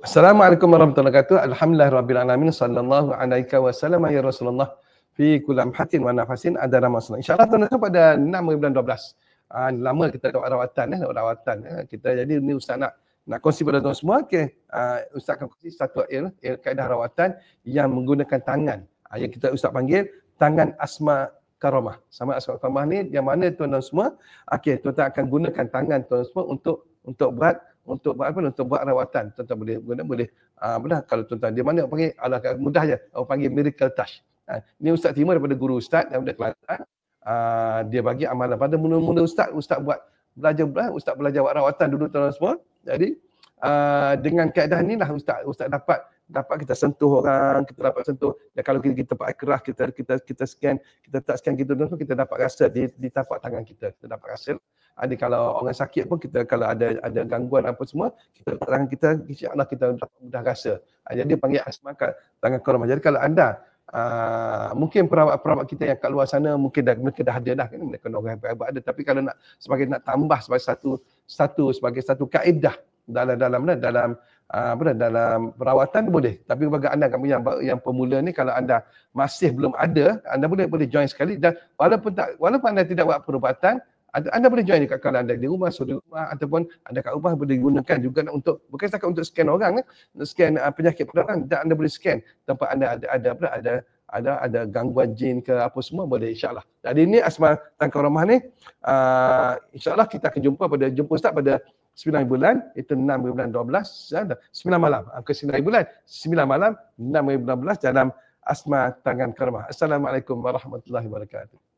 Assalamualaikum warahmatullahi wabarakatuh. Alhamdulillahirabbil alamin. Sallallahu alaihi wasallam ya Rasulullah. Fi kulli amhatin wa nafasin ada Ramadhan. Insya-Allah tuan-tuan pada 6 bulan 12. Lama kita dapat rawatan kita. Jadi ni ustaz nak kongsi pada tuan semua. Okey. Ustaz akan kongsi satu kaedah rawatan yang menggunakan tangan. Yang kita ustaz panggil tangan asma karamah. Sama asma karamah ni yang mana tuan-tuan semua, okey, tuan-tuan akan gunakan tangan tuan semua untuk buat rawatan. Tuan-tuan boleh kalau tuan-tuan dia mana panggil mudah je. Orang panggil miracle touch. Ni ustaz terima daripada guru ustaz daripada Kelantan. Dia bagi amalan pada mula-mula ustaz belajar buat rawatan dulu tuan-tuan semua. Jadi dengan kaedah ni lah ustaz dapat kita sentuh orang, kita dapat sentuh. Dan kalau kita pakai keras, kita scan, kita tak scan kita tu kita dapat rasa di tapak tangan kita dapat rasa. Jadi kalau orang sakit pun kita kalau ada gangguan apa semua, kita tangan kita insya-Allah kita dapat mudah rasa. Jadi panggil asma tangan karamah. Jadi kalau anda mungkin perawat-perawat kita yang kat luar sana mungkin dah ada dah kan, mereka orang hebat ada, tapi kalau nak tambah sebagai satu kaedah dalam perawatan boleh. Tapi bagi anda yang pemula ni, kalau anda masih belum ada, anda boleh join sekali. Dan walaupun anda tidak buat perubatan, anda boleh join juga kalau anda di rumah, ataupun anda kat rumah boleh gunakan juga untuk, bukan setakat untuk scan orang, untuk scan penyakit pada orang, dan anda boleh scan tempat anda ada gangguan jin ke apa semua, boleh insya-Allah. Jadi ini asma tangan karamah ni, insya-Allah kita akan jumpa ustaz pada 9 bulan, itu 6 bulan 12, 9 malam, ke 9 bulan, 9 malam, 6 bulan 12 dalam asma tangan karamah. Assalamualaikum warahmatullahi wabarakatuh.